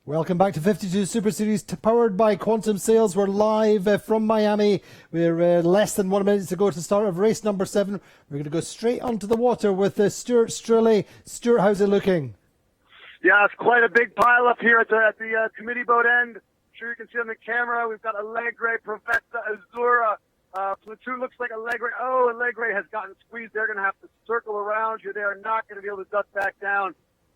Welcome back to 52 Super Series, powered by Quantum Sales. We're live from Miami. We're less than 1 minute to go to start of race number 7. We're going to go straight onto the water with Stuart Strilley. Stuart, how's it looking? Yeah, it's quite a big pile up here at the committee boat end. I'm sure you can see on the camera. We've got Allegre, Professa, Azura. Platoon looks like Allegre. Oh, Allegre has gotten squeezed. They're going to have to circle around you. They are not going to be able to duck back down.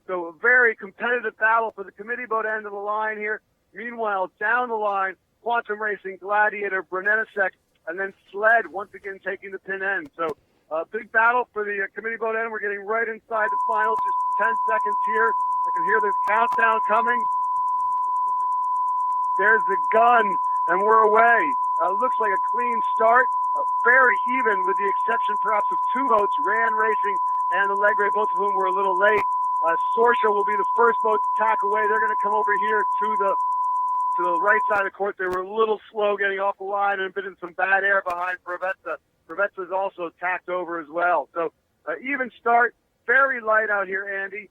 So a very competitive battle for the committee boat end of the line here. Meanwhile, down the line, Quantum Racing, Gladiator, Brunettasek, and then Sled once again taking the pin end. So a big battle for the committee boat end. We're getting right inside the final, just 10 seconds here. I can hear the countdown coming. There's the gun, and we're away. Looks like a clean start. Very even, with the exception perhaps of 2 boats, Ran Racing and Allegre, both of whom were a little late. Sorsha will be the first boat to tack away. They're going to come over here to the right side of the course. They were a little slow getting off the line and a bit in some bad air behind Preveza. Preveza's also tacked over as well. So even start, very light out here, Andy.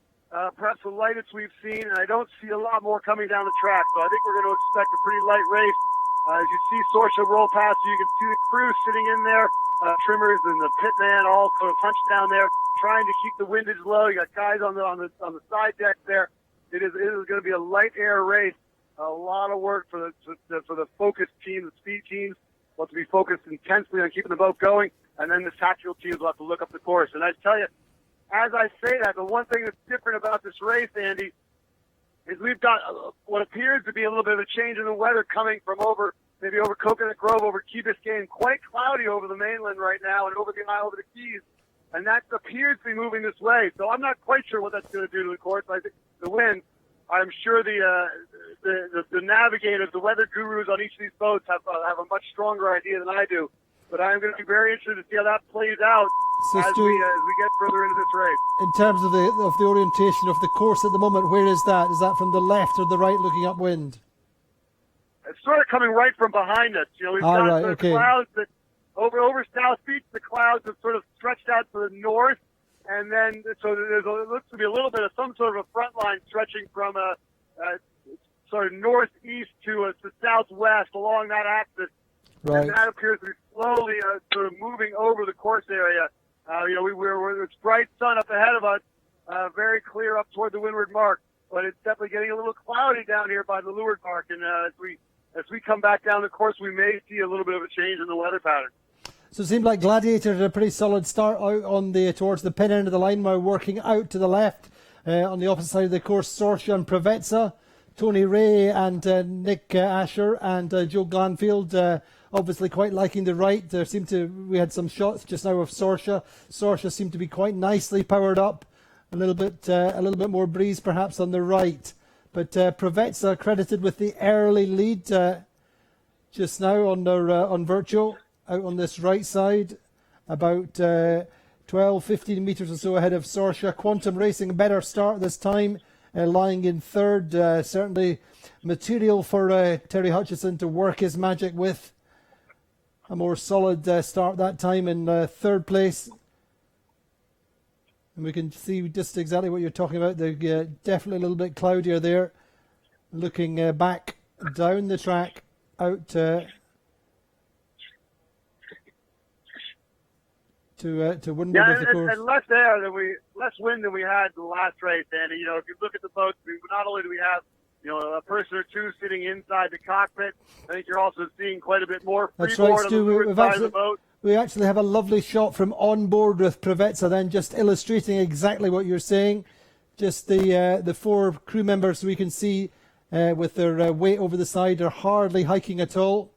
Perhaps the lightest we've seen, and I don't see a lot more coming down the track. So I think we're going to expect a pretty light race. As you see Sorsha roll past you can see the crew sitting in there, trimmers and the pitman all sort of hunched down there, trying to keep the windage low. You got guys on the side deck there. It is going to be a light air race. A lot of work for the focus team, the speed teams. Want to be focused intensely on keeping the boat going, and then the tactical teams will have to look up the course. And I tell you, as I say that, the one thing that's different about this race, Andy, is we've got what appears to be a little bit of a change in the weather coming from maybe over Coconut Grove, over Key Biscayne, quite cloudy over the mainland right now, and over the Isle of the Keys. And that appears to be moving this way. So I'm not quite sure what that's going to do to the course. I think the wind, I'm sure the navigators, the weather gurus on each of these boats have a much stronger idea than I do. But I'm going to be very interested to see how that plays out as we get further into this race. In terms of the orientation of the course at the moment, where is that? Is that from the left or the right looking upwind? It's sort of coming right from behind us. You know, we've got the clouds that over South Beach, the clouds have sort of stretched out to the north, and then so it looks to be a little bit of some sort of a front line stretching from sort of northeast to southwest along that axis. Right. And that appears to be slowly sort of moving over the course area. It's bright sun up ahead of us, very clear up toward the windward mark, but it's definitely getting a little cloudy down here by the leeward mark. And as we come back down the course, we may see a little bit of a change in the weather pattern. So it seemed like Gladiator had a pretty solid start out on towards the pin end of the line, while working out to the left on the opposite side of the course. Sorsha and Preveza, Tony Ray and Nick Asher and Joe Glanfield obviously quite liking the right. We had some shots just now of Sorsha. Sorsha seemed to be quite nicely powered up. A little bit more breeze perhaps on the right. But Preveza credited with the early lead just now on Virtual. Out on this right side, about 12, 15 metres or so ahead of Sorsha. Quantum Racing, a better start this time, lying in third. Certainly material for Terry Hutchison to work his magic with. A more solid start that time in third place. And we can see just exactly what you're talking about. They're definitely a little bit cloudier there. Looking back down the track out to windward of the course. And less wind than we had the last race, Andy. You know, if you look at the boats, not only do we have a person or two sitting inside the cockpit, I think you're also seeing quite a bit more freeboard on the leeward side of the boat. We actually have a lovely shot from on board with Preveza, then just illustrating exactly what you're saying. Just the 4 crew members we can see with their weight over the side are hardly hiking at all.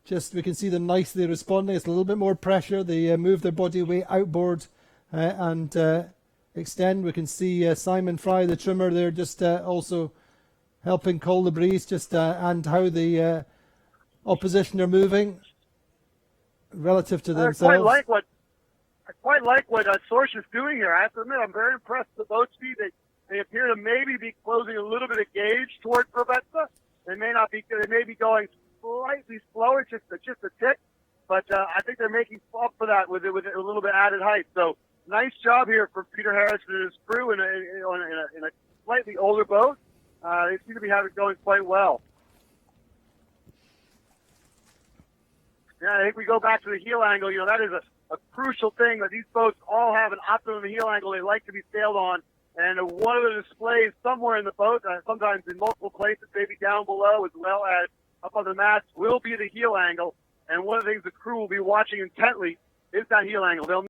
Just we can see them nicely responding. It's a little bit more pressure. They move their body weight outboard and extend. We can see Simon Fry, the trimmer, there just also helping call the breeze, and how the opposition are moving relative to themselves. I quite like what Sorsha's doing here. I have to admit, I'm very impressed with the boat speed. They appear to maybe be closing a little bit of gauge toward Preveza. They may be going slightly slower, just a tick, but I think they're making up for that with a little bit added height. So nice job here for Peter Harris and his crew in a slightly older boat. They seem to be having it going quite well. Yeah, I think we go back to the heel angle. That is a crucial thing that these boats all have an optimum heel angle they like to be sailed on. And one of the displays somewhere in the boat, sometimes in multiple places, maybe down below as well as up on the mast, will be the heel angle. And one of the things the crew will be watching intently is that heel angle. They'll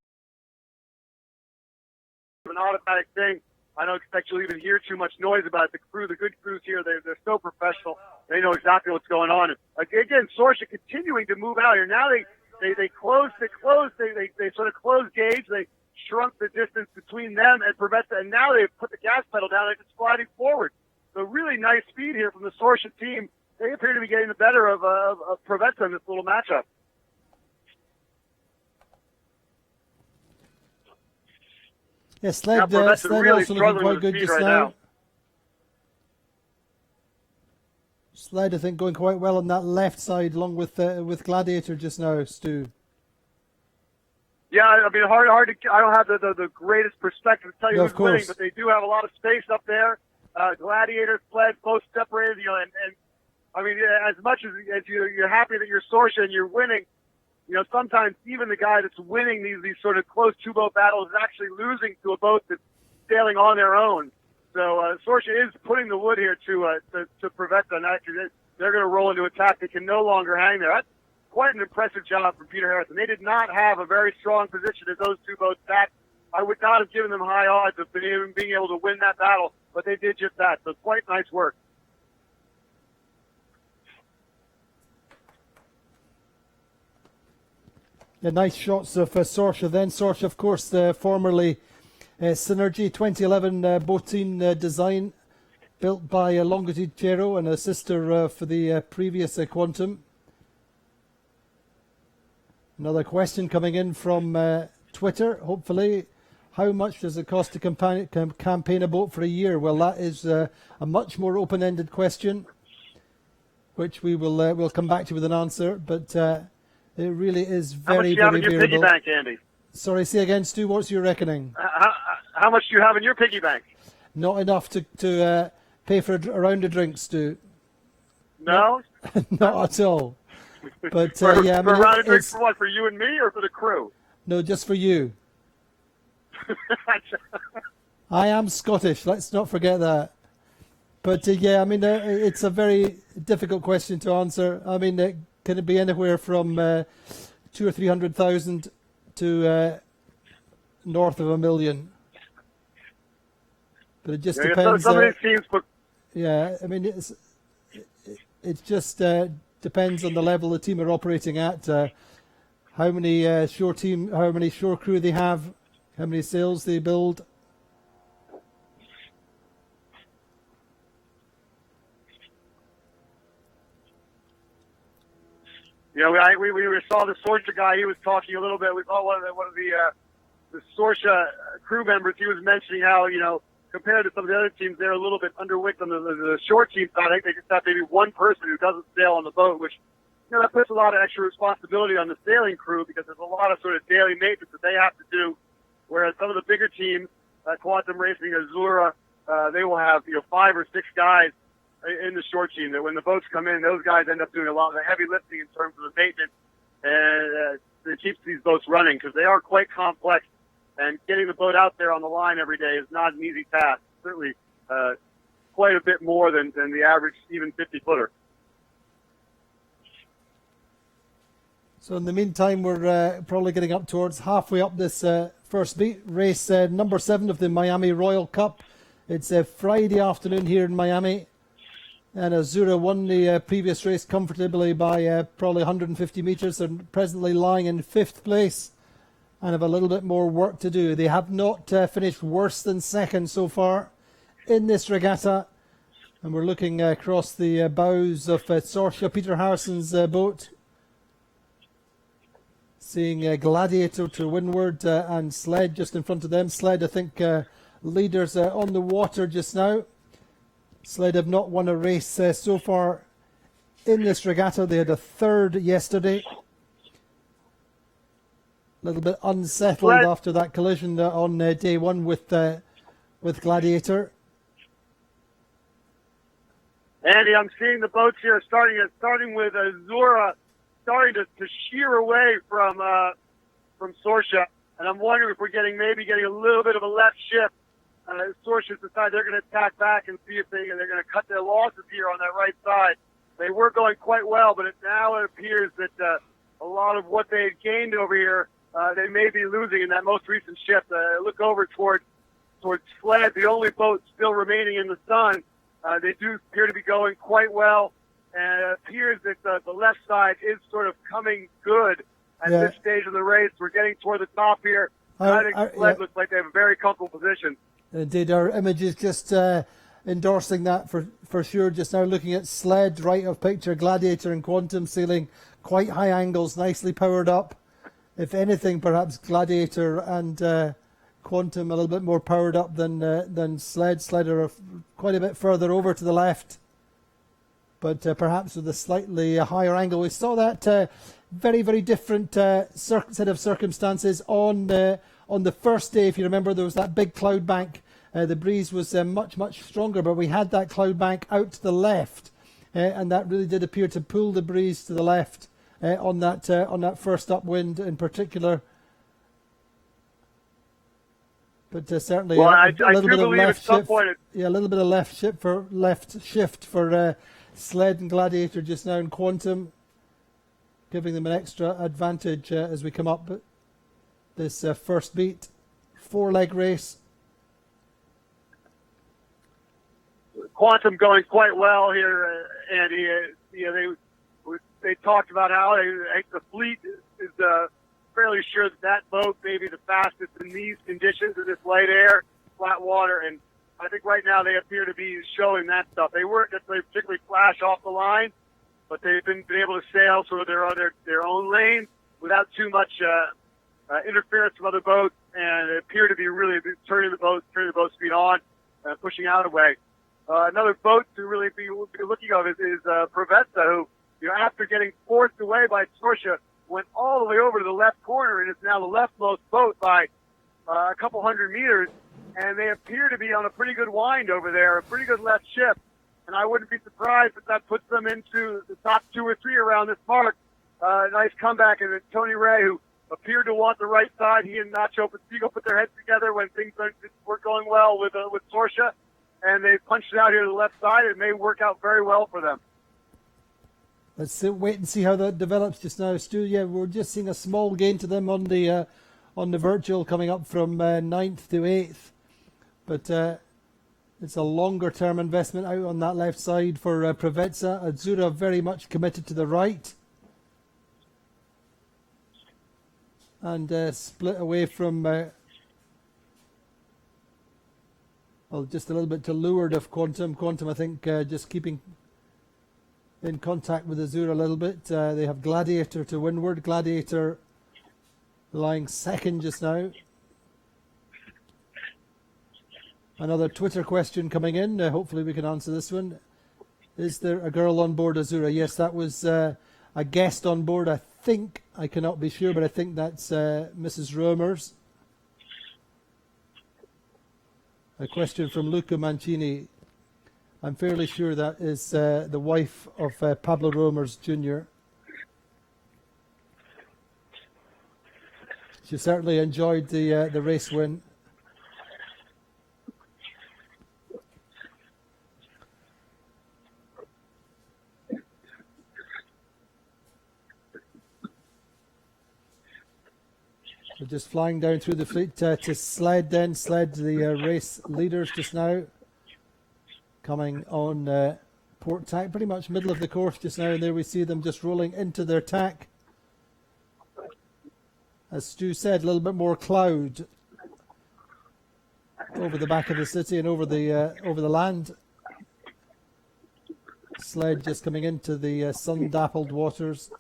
an automatic thing. I don't expect you'll even hear too much noise about it. The crew, the good crews here, they're so professional. They know exactly what's going on. And again, Sorsha continuing to move out here. Now they sort of closed gauge. They shrunk the distance between them and Prevetta, and now they've put the gas pedal down. They're just sliding forward. So really nice speed here from the Sorsha team. They appear to be getting the better of Prevetta in this little matchup. Yeah, Sled really also looking quite good just right now. Sled, I think, going quite well on that left side, along with Gladiator just now, Stu. Yeah, I mean, hard to. I don't have the greatest perspective to tell you No, who's winning, but they do have a lot of space up there. Gladiator, Sled, both separated. And I mean, as much as you're happy that you're Sorsha and you're winning, sometimes even the guy that's winning these sort of close two-boat battles is actually losing to a boat that's sailing on their own. So Sorsha is putting the wood here to prevent them. They're going to roll into attack. They can no longer hang there. That's quite an impressive job from Peter Harrison. They did not have a very strong position as those two boats sat. I would not have given them high odds of being able to win that battle, but they did just that. So quite nice work. Yeah, nice shots of Sorsha then. Sorsha, of course, formerly Synergy 2011 boating design built by Longitude Chero and a sister for the previous Quantum. Another question coming in from Twitter, hopefully. How much does it cost to campaign a boat for a year? Well, that is a much more open-ended question, which we'll come back to with an answer, but it really is very, very variable. How much do you have in your piggy bank, Andy? Sorry, say again, Stu, what's your reckoning? How much do you have in your piggy bank? Not enough to pay for a round of drinks, Stu. No? Not at all. But for yeah, I mean, a round of drinks for what? For you and me, or for the crew? No, just for you. I am Scottish. Let's not forget that. But yeah, I mean, it's a very difficult question to answer. I mean, can it be anywhere from 200,000 or 300,000 to north of $1 million? But it just depends. Some of these teams put. Yeah, I mean, it just depends on the level the team are operating at. How many shore crew they have, how many sails they build. We saw the Sorsha guy. He was talking a little bit. We saw one of the Sorsha crew members. He was mentioning how compared to some of the other teams, they're a little bit underwicked on the short team side. I think they just have maybe one person who doesn't sail on the boat, which that puts a lot of extra responsibility on the sailing crew because there's a lot of sort of daily maintenance that they have to do. Whereas some of the bigger teams, Quantum Racing, Azura, they will have 5 or 6 guys in the short team. That when the boats come in, those guys end up doing a lot of the heavy lifting in terms of the maintenance, and it keeps these boats running because they are quite complex. And getting the boat out there on the line every day is not an easy task. Certainly, quite a bit more than the average even 50-footer. So in the meantime, we're probably getting up towards halfway up this first beat. Race number 7 of the Miami Royal Cup. It's Friday afternoon here in Miami. And Azura won the previous race comfortably by probably 150 metres. They're presently lying in 5th place and have a little bit more work to do. They have not finished worse than 2nd so far in this regatta. And we're looking across the bows of Sorsha, Peter Harrison's boat. Seeing Gladiator to windward and Sled just in front of them. Sled, I think, leaders on the water just now. Sled have not won a race so far in this regatta. They had a 3rd yesterday. A little bit unsettled after that collision on day 1 with Gladiator. Andy, I'm seeing the boats here starting with Azura starting to shear away from Sorsha, and I'm wondering if we're getting a little bit of a left shift. Sorsha's decided they're going to attack back and see if they're going to cut their losses here on that right side. They were going quite well, but now it appears that a lot of what they had gained over here, they may be losing in that most recent shift. Look over towards Sled, the only boat still remaining in the sun. They do appear to be going quite well, and it appears that the left side is sort of coming good at this stage of the race. We're getting toward the top here. I think Sled looks like they have a very comfortable position. Indeed, our image is just endorsing that for sure. Just now looking at Sled, right of picture, Gladiator and Quantum sailing quite high angles, nicely powered up. If anything, perhaps Gladiator and Quantum a little bit more powered up than Sled. Sled are quite a bit further over to the left, but perhaps with a slightly higher angle. We saw that very, very different set of circumstances on the first day. If you remember, there was that big cloud bank. The breeze was much stronger, but we had that cloud bank out to the left, and that really did appear to pull the breeze to the left on that first upwind in particular. But certainly a little bit of left shift. Yeah, a little bit of left shift for Sled and Gladiator just now, and Quantum, giving them an extra advantage as we come up this first beat, 4-leg race. Quantum going quite well here, Andy. They talked about how the fleet is fairly sure that boat may be the fastest in these conditions in this light air, flat water, and I think right now they appear to be showing that stuff. They weren't necessarily particularly flash off the line, but they've been able to sail sort of their own lane without too much interference from other boats, and they appear to be really turning the boat speed on, pushing out away. Another boat to really be looking of is Provenza, who, after getting forced away by Sorsha, went all the way over to the left corner and is now the leftmost boat by a couple hundred meters, and they appear to be on a pretty good wind over there, a pretty good left shift, and I wouldn't be surprised if that puts them into the top 2 or 3 around this mark. Nice comeback, and Tony Ray, who appeared to want the right side, he and Nacho Pastigo put their heads together when things weren't going well with Sorsha, and they punched it out here to the left side. It may work out very well for them. Let's wait and see how that develops just now, Stu. Yeah, we're just seeing a small gain to them on the virtual, coming up from 9th to 8th. But it's a longer-term investment out on that left side for Provenza. Azura very much committed to the right. And split away from... just a little bit to leeward of Quantum. Quantum, I think, just keeping in contact with Azura a little bit. They have Gladiator to windward. Gladiator lying second just now. Another Twitter question coming in. Hopefully we can answer this one. Is there a girl on board Azura? Yes, that was a guest on board, I think. I cannot be sure, but I think that's Mrs. Romers. A question from Luca Mancini. I'm fairly sure that is the wife of Pablo Romers Jr. She certainly enjoyed the race win. We're just flying down through the fleet to Sled then. Sled, the race leaders just now, coming on port tack, pretty much middle of the course just now, and there we see them just rolling into their tack. As Stu said, a little bit more cloud over the back of the city and over the land. Sled just coming into the sun-dappled waters.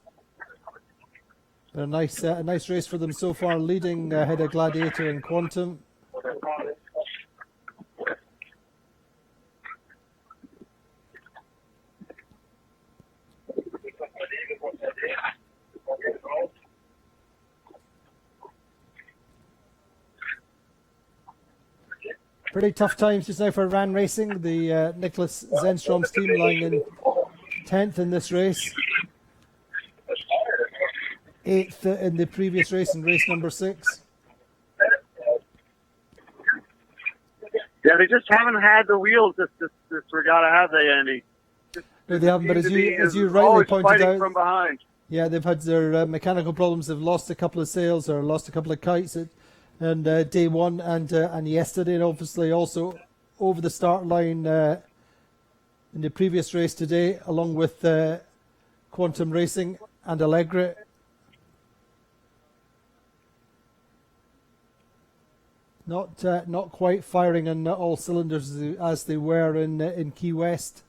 A nice race for them so far, leading ahead of Gladiator and Quantum. Pretty tough times just now for Ran Racing. The Nicholas Zenstrom's team lying in 10th in this race. 8th in the previous race, in race number 6. Yeah, they just haven't had the wheels this regatta, have they, Andy? No, they haven't, but as you rightly pointed out, from behind. Yeah, they've had their mechanical problems. They've lost a couple of sails or lost a couple of kites and day one and yesterday, and obviously also over the start line in the previous race today, along with Quantum Racing and Allegre. Not quite firing on all cylinders as they were in Key West.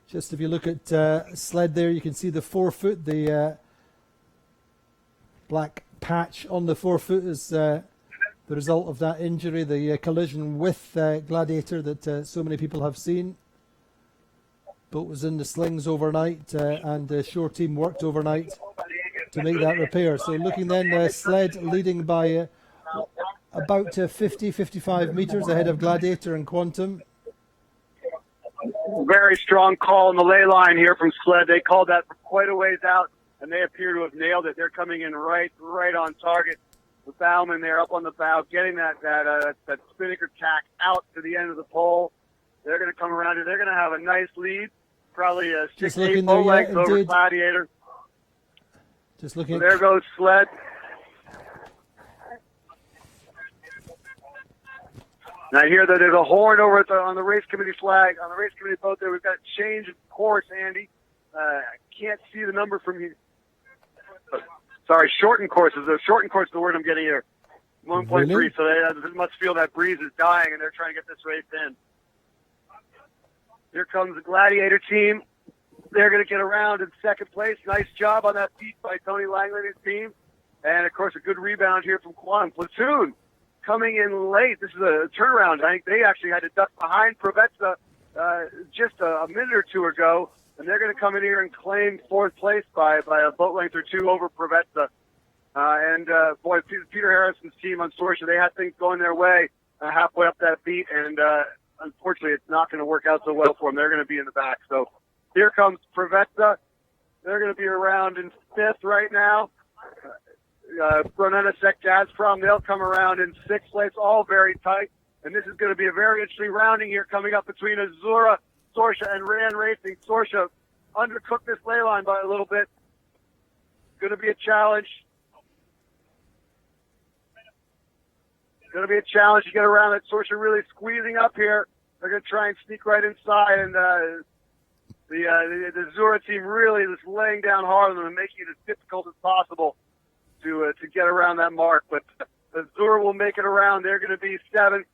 Just if you look at Sled there, you can see the forefoot, the black patch on the forefoot is the result of that injury, the collision with Gladiator that so many people have seen. Boat was in the slings overnight and the shore team worked overnight to make that repair. So looking then, Sled leading by about 50-55 metres ahead of Gladiator and Quantum. Very strong call on the ley line here from Sled. They called that for quite a ways out, and they appear to have nailed it. They're coming in right on target. The bowman there up on the bow, getting that spinnaker tack out to the end of the pole. They're going to come around here. They're going to have a nice lead, probably a 6-8 bow lengths over Gladiator. Just looking. So there goes Sled. Now I hear that there's a horn over on the race committee flag, on the race committee boat there. We've got a change of course, Andy. I can't see the number from you. Sorry, shortened courses. The shortened course is the word I'm getting here. 1.3, really? So they must feel that breeze is dying, and they're trying to get this race in. Here comes the Gladiator team. They're going to get around in second place. Nice job on that beat by Tony Langley and his team. And, of course, a good rebound here from Quantum. Platoon coming in late. This is a turnaround. I think they actually had to duck behind Provezza just a minute or two ago. And they're going to come in here and claim fourth place by a boat length or two over Provezza. Boy, Peter Harrison's team on Sorsha, they had things going their way halfway up that beat. And, unfortunately, it's not going to work out so well for them. They're going to be in the back. So here comes Provezza. They're going to be around in fifth right now. Brunetta Sec Gazprom, they'll come around in sixth place, all very tight. And this is going to be a very interesting rounding here coming up between Azura, Sorsha, and Ran Racing. Sorsha undercooked this ley line by a little bit. Going to be a challenge. Going to be a challenge to get around it. Sorsha really squeezing up here. They're going to try and sneak right inside, and the Azura team really just laying down hard on them and making it as difficult as possible to get around that mark. But Azura will make it around. They're going to be seventh,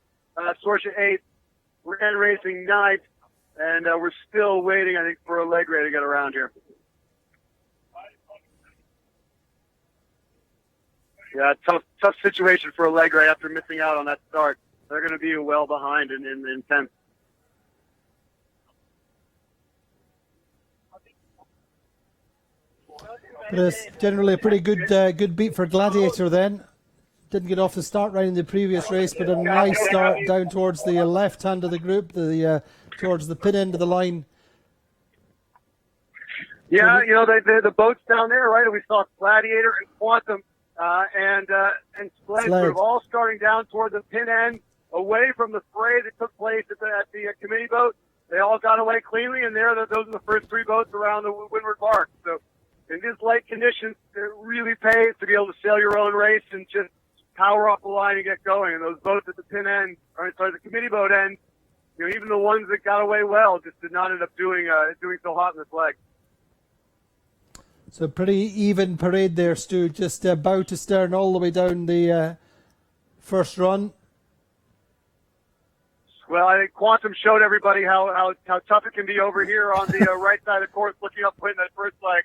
Sorsha eighth, Ran Racing ninth, and we're still waiting, I think, for Allegre to get around here. Yeah, tough situation for Allegre after missing out on that start. They're going to be well behind in 10th. But it's generally a pretty good beat for Gladiator then. Didn't get off the start right in the previous race, but a nice start down towards the left hand of the group, towards the pin end of the line. Yeah, you know, the boats down there, right? We saw Gladiator and Quantum and Sled sort of all starting down toward the pin end, away from the fray that took place at the committee boat. They all got away cleanly, and those are the first three boats around the windward mark. So in these light conditions, it really pays to be able to sail your own race and just power off the line and get going. And those boats at the pin end, the committee boat end, you know, even the ones that got away well just did not end up doing so hot in this leg. So pretty even parade there, Stu. Just bow to stern all the way down the first run. Well, I think Quantum showed everybody how tough it can be over here on the right side of the course, looking up, putting that first leg.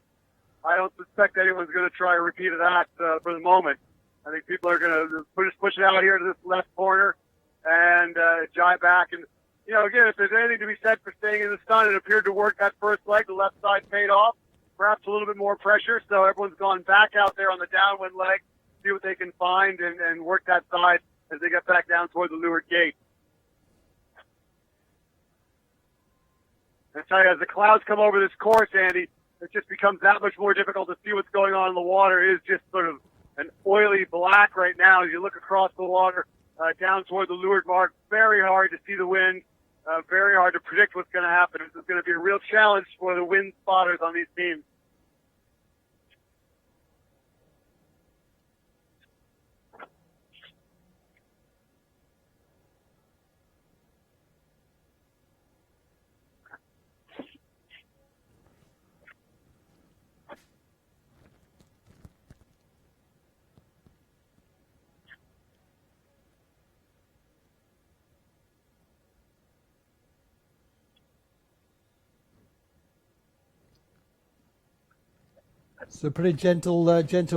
I don't suspect anyone's going to try a repeat of that for the moment. I think people are going to push it out here to this left corner and jive back. And, you know, again, if there's anything to be said for staying in the sun, it appeared to work that first leg. The left side paid off. Perhaps a little bit more pressure, so everyone's gone back out there on the downwind leg. see what they can find and work that side as they get back down toward the leeward gate. I tell you, as the clouds come over this course, Andy, it just becomes that much more difficult to see what's going on in the water. It is just sort of an oily black right now as you look across the water down toward the leeward mark. Very hard to see the wind. Very hard to predict what's going to happen. This is going to be a real challenge for the wind spotters on these teams. So pretty gentle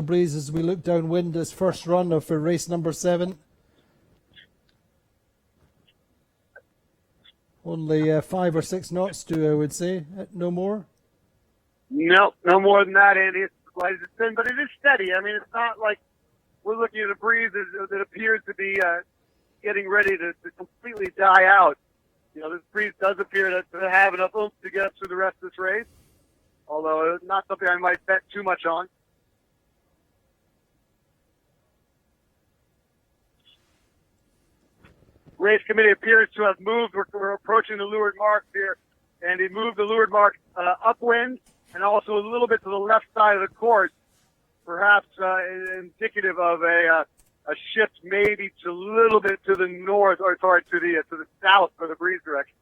breeze as we look downwind this first run of race number 7. Only 5 or 6 knots to, I would say, no more. No more than that, Andy. It's light as it's been, but it is steady. I mean, it's not like we're looking at a breeze that appears to be getting ready to completely die out. You know, this breeze does appear to have enough oomph to get us through the rest of this race. Although it's not something I might bet too much on. Race committee appears to have moved. We're approaching the leeward mark here, and he moved the leeward mark upwind and also a little bit to the left side of the course, perhaps indicative of a shift maybe to a little bit to the north, or sorry, to the south for the breeze direction.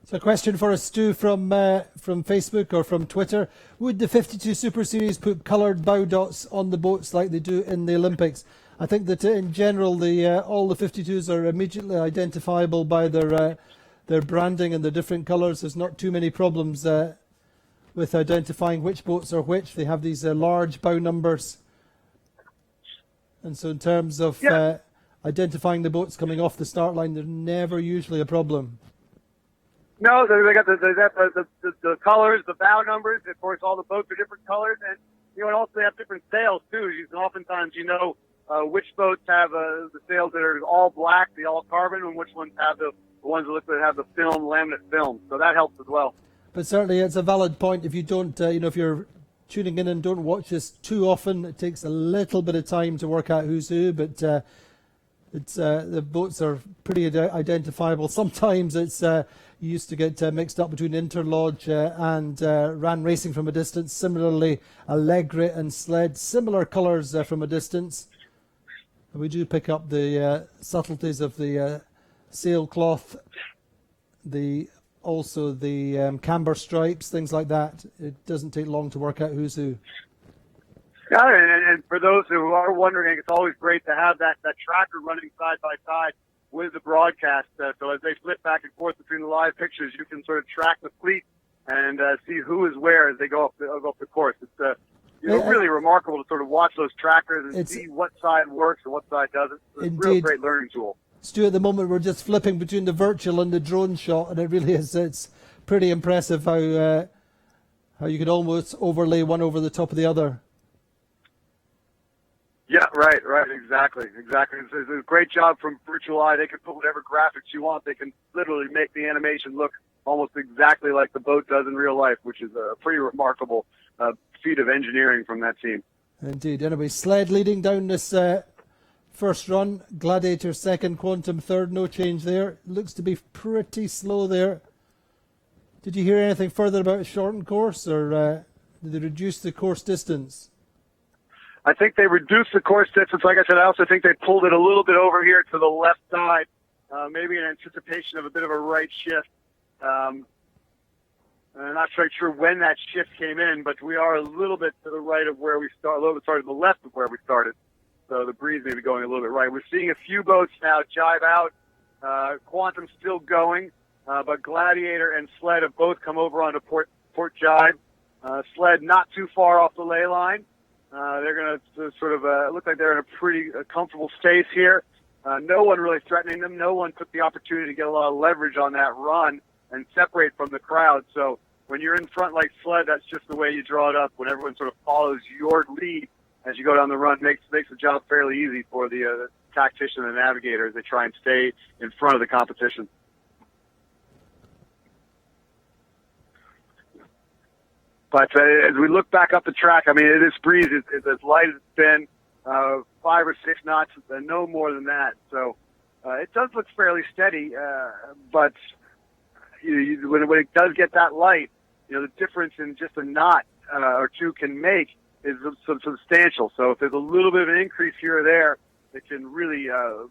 So a question for us, Stu, from Facebook or from Twitter. Would the 52 Super Series put coloured bow dots on the boats like they do in the Olympics? I think that in general, all the 52s are immediately identifiable by their branding and the different colours. There's not too many problems with identifying which boats are which. They have these large bow numbers. And so in terms of identifying the boats coming off the start line, there's never usually a problem. No, they got the colors, the bow numbers. Of course, all the boats are different colors, and and also they have different sails too. Oftentimes, which boats have the sails that are all black, the all carbon, and which ones have the ones that have the film, laminate film. So that helps as well. But certainly, it's a valid point. If you don't, if you're tuning in and don't watch this too often, it takes a little bit of time to work out who's who. But the boats are pretty identifiable. Sometimes it's you used to get mixed up between Interlodge and Ran Racing from a distance. Similarly, Allegre and Sled, similar colours from a distance. And we do pick up the subtleties of the sailcloth, also the camber stripes, things like that. It doesn't take long to work out who's who. Yeah, and for those who are wondering, it's always great to have that tracker running side by side with the broadcast. So as they flip back and forth between the live pictures, you can sort of track the fleet and see who is where as they go up the course. It's really remarkable to sort of watch those trackers and see what side works and what side doesn't. It's a real great learning tool. Stu, at the moment we're just flipping between the virtual and the drone shot, and it really is. It's pretty impressive how you could almost overlay one over the top of the other. Yeah, right, exactly. It's a great job from Virtual Eye. They can put whatever graphics you want. They can literally make the animation look almost exactly like the boat does in real life, which is a pretty remarkable feat of engineering from that team. Indeed. Anyway, Sled leading down this first run. Gladiator second, Quantum third. No change there. Looks to be pretty slow there. Did you hear anything further about a shortened course, or did they reduce the course distance? I think they reduced the course distance. Like I said, I also think they pulled it a little bit over here to the left side, maybe in anticipation of a bit of a right shift. I'm not quite sure when that shift came in, but we are a little bit to the right of where we started, a little bit to the left of where we started. So the breeze may be going a little bit right. We're seeing a few boats now jibe out. Quantum still going, but Gladiator and Sled have both come over onto port jibe. Sled not too far off the ley line. They're going to sort of look like they're in a pretty comfortable space here. No one really threatening them. No one took the opportunity to get a lot of leverage on that run and separate from the crowd. So when you're in front like Sled, that's just the way you draw it up, when everyone sort of follows your lead as you go down the run, makes the job fairly easy for the tactician and the navigator as they try and stay in front of the competition. But as we look back up the track, I mean, this breeze is as light as it's been, 5 or 6 knots, no more than that. So it does look fairly steady, but when it does get that light, the difference in just a knot or two can make is substantial. So if there's a little bit of an increase here or there, it can really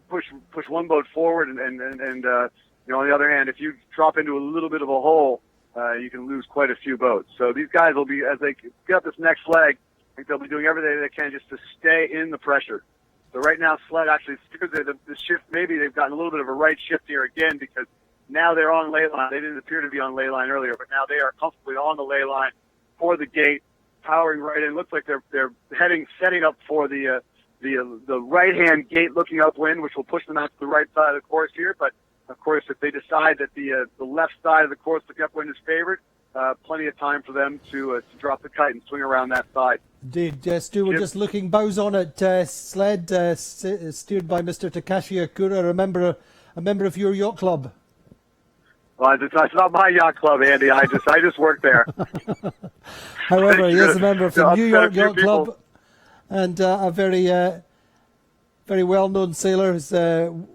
push one boat forward, and on the other hand, if you drop into a little bit of a hole, you can lose quite a few boats. So these guys will be, as they get up this next leg, I think they'll be doing everything they can just to stay in the pressure. So right now, Sled actually, the shift, maybe they've gotten a little bit of a right shift here again, because now they're on ley line. They didn't appear to be on ley line earlier, but now they are comfortably on the ley line for the gate, powering right in. Looks like they're setting up for the right-hand gate looking upwind, which will push them out to the right side of the course here. But of course, if they decide that the left side of the course looking upwind is favored, plenty of time for them to drop the kite and swing around that side. Indeed, Stu, we're just looking bows on at Sled, steered by Mr. Takashi Akura, a member of your yacht club. Well, it's not my yacht club, Andy. I just work there. However, he is a member of the New York Yacht Club, and a very well-known sailor. Has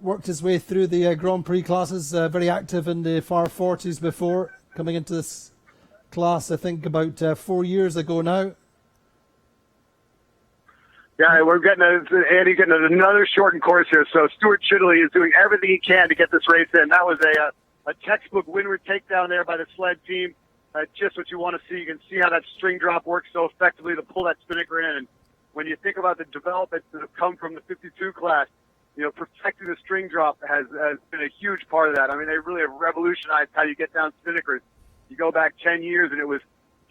worked his way through the Grand Prix classes. Very active in the far 40s before coming into this class. I think about 4 years ago now. Yeah, we're getting another shortened course here. So Stuart Chidley is doing everything he can to get this race in. That was a textbook windward takedown there by the Sled team. Just what you want to see. You can see how that string drop works so effectively to pull that spinnaker in. And when you think about the developments that have come from the 52 class, perfecting the string drop has been a huge part of that. I mean, they really have revolutionized how you get down spinnakers. You go back 10 years and it was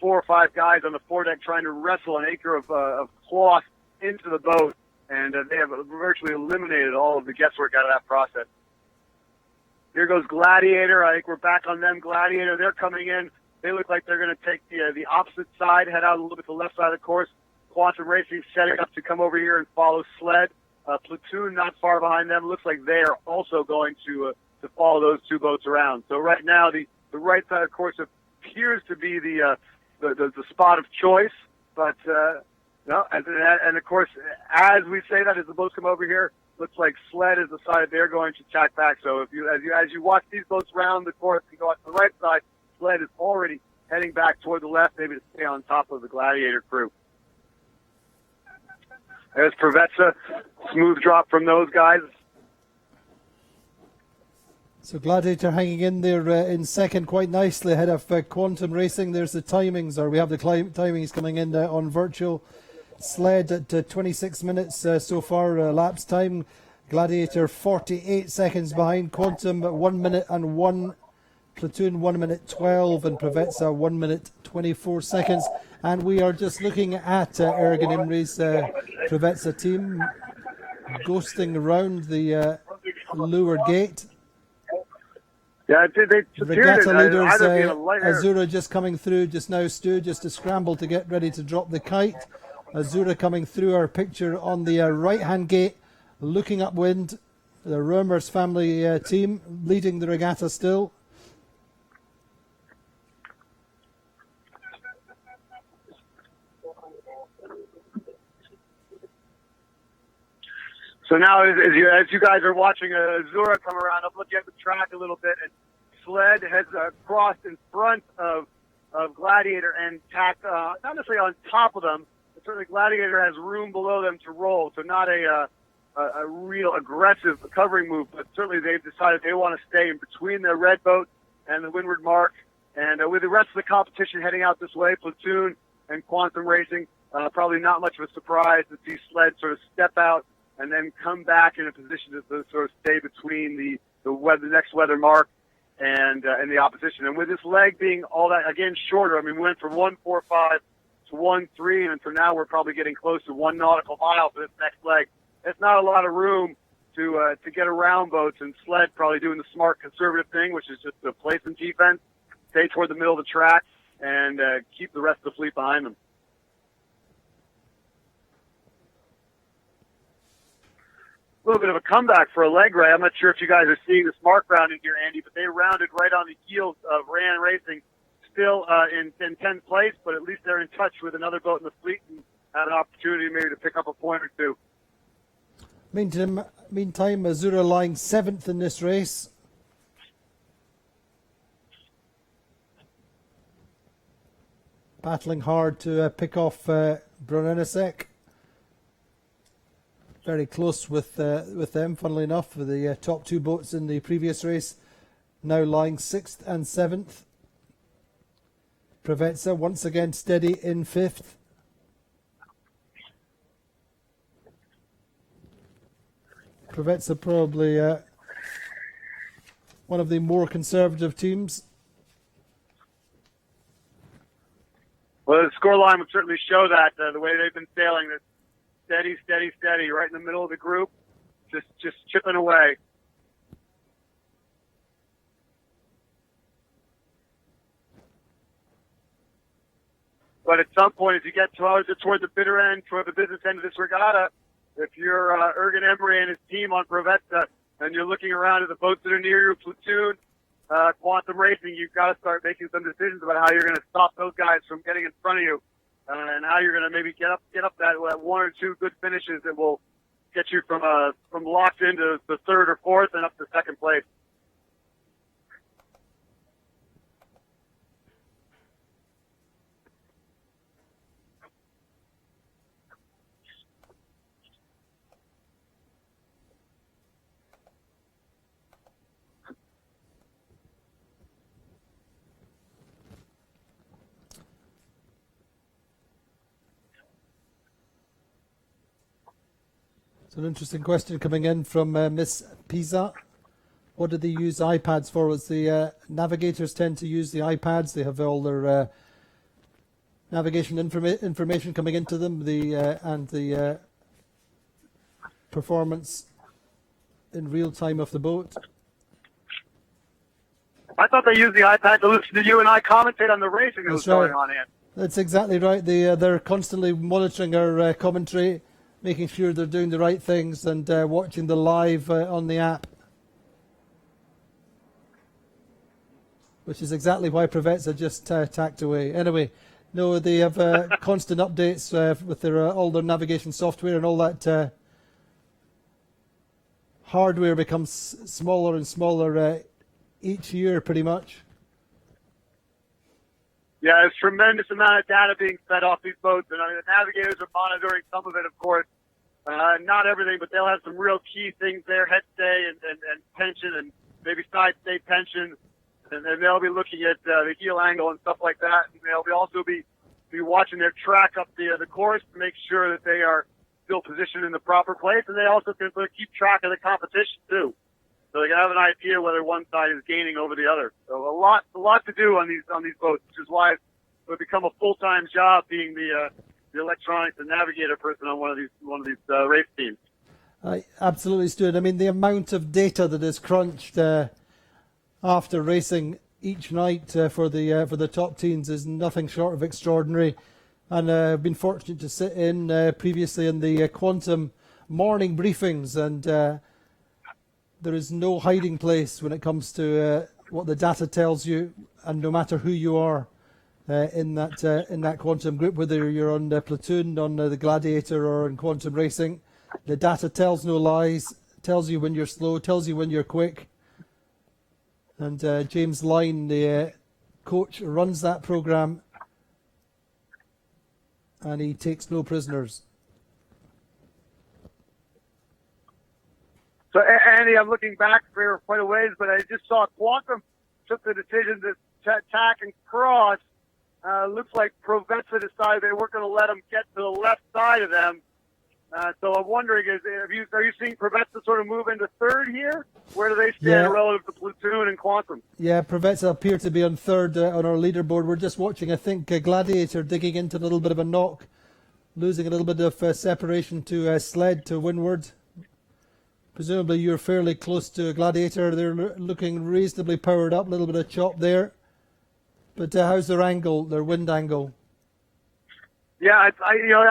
4 or 5 guys on the foredeck trying to wrestle an acre of cloth into the boat, and they have virtually eliminated all of the guesswork out of that process. Here goes Gladiator. I think we're back on them. Gladiator, they're coming in. They look like they're going to take the opposite side, head out a little bit to the left side of the course. Quantum Racing setting up to come over here and follow Sled. Platoon not far behind them. Looks like they are also going to follow those 2 boats around. So right now, the right side of the course appears to be the spot of choice. But no, and of course, as we say that, as the boats come over here, looks like Sled has decided they're going to tack back. So as you watch these boats round the course and go out to the right side, Sled is already heading back toward the left, maybe to stay on top of the Gladiator crew. There's Provetza, smooth drop from those guys. So Gladiator hanging in there in second quite nicely ahead of Quantum Racing. There's the timings, or we have the timings coming in on virtual. Sled at 26 minutes so far elapsed time. Gladiator 48 seconds behind. Quantum 1 minute and 1. Platoon 1 minute 12, and Provetza 1 minute 24 seconds. And we are just looking at Ergen Imre's Provetza team ghosting around the Lure Gate. Yeah, they Regatta leaders Azura just coming through just now, Stu, just to scramble to get ready to drop the kite. Azura coming through our picture on the right-hand gate, looking upwind. The Roemers family team leading the regatta still. So now, as you guys are watching Azura come around, I'm looking at the track a little bit, and Sled has crossed in front of Gladiator and tacked, not necessarily on top of them, but certainly Gladiator has room below them to roll, so not a real aggressive covering move, but certainly they've decided they want to stay in between the red boat and the windward mark. And with the rest of the competition heading out this way, Platoon and Quantum Racing, probably not much of a surprise to see Sled sort of step out and then come back in a position to sort of stay between the next weather mark and the opposition. And with this leg being all that, again, shorter, I mean, we went from 1.45 to 1.3, and so now we're probably getting close to 1 nautical mile for this next leg. It's not a lot of room to get around boats, and Sled probably doing the smart conservative thing, which is just to play some defense, stay toward the middle of the track, and keep the rest of the fleet behind them. little bit of a comeback for Allegre. I'm not sure if you guys are seeing the smart rounding here, Andy, but they rounded right on the heels of Ran Racing, still in 10th place, but at least they're in touch with another boat in the fleet and have an opportunity maybe to pick up a point or two. Meantime, Azura lying 7th in this race. Battling hard to pick off Brunenisek. Very close with them, funnily enough, for the top two boats in the previous race. Now lying 6th and 7th. Provezza once again steady in 5th. Provezza probably one of the more conservative teams. Well, the scoreline would certainly show that, the way they've been sailing, this steady, steady, steady, right in the middle of the group, just chipping away. But at some point, as you get toward the bitter end, toward the business end of this regatta, if you're Ergen Emery and his team on Provezza, and you're looking around at the boats that are near your platoon, Quantum Racing, you've got to start making some decisions about how you're going to stop those guys from getting in front of you, and how you're going to maybe get up that one or two good finishes that will get you from locked into the 3rd or 4th and up to 2nd place. It's an interesting question coming in from Miss Pisa. What do they use iPads for? As the navigators tend to use the iPads, they have all their navigation information coming into them, and the performance in real time of the boat. I thought they used the iPad to listen to you and I commentate on the racing that was going on, Ann. That's exactly right. They're constantly monitoring our commentary, making sure they're doing the right things, and watching the live on the app. Which is exactly why Provezza just tacked away. Anyway, no, they have constant updates with their all their navigation software, and all that hardware becomes smaller and smaller each year, pretty much. Yeah, there's a tremendous amount of data being fed off these boats, and the navigators are monitoring some of it, of course. Not everything, but they'll have some real key things there: head stay and tension, and maybe side stay tension. And they'll be looking at the heel angle and stuff like that. And they'll also be watching their track up the course to make sure that they are still positioned in the proper place. And they also can sort of keep track of the competition too, so they can have an idea whether one side is gaining over the other. So a lot to do on these boats, which is why it would become a full-time job being the electronics and navigator person on one of these race teams. Absolutely, Stuart. I mean, the amount of data that is crunched after racing each night for the top teams is nothing short of extraordinary. And I've been fortunate to sit in previously in the Quantum morning briefings, and there is no hiding place when it comes to what the data tells you, and no matter who you are in that Quantum group, whether you're on the platoon, on the Gladiator, or in Quantum Racing, the data tells no lies, tells you when you're slow, tells you when you're quick. And James Lyne, the coach, runs that program, and he takes no prisoners. So, Andy, I'm looking back for quite a ways, but I just saw Quantum took the decision to tack and cross. Looks like Provezza decided they weren't going to let them get to the left side of them. So I'm wondering, are you seeing Provezza sort of move into 3rd here? Where do they stand relative to Platoon and Quantum? Yeah, Provezza appear to be on 3rd on our leaderboard. We're just watching, I think, Gladiator digging into a little bit of a knock, losing a little bit of separation to Sled to windward. Presumably you're fairly close to Gladiator. They're looking reasonably powered up, a little bit of chop there. But how's their angle, their wind angle? Yeah,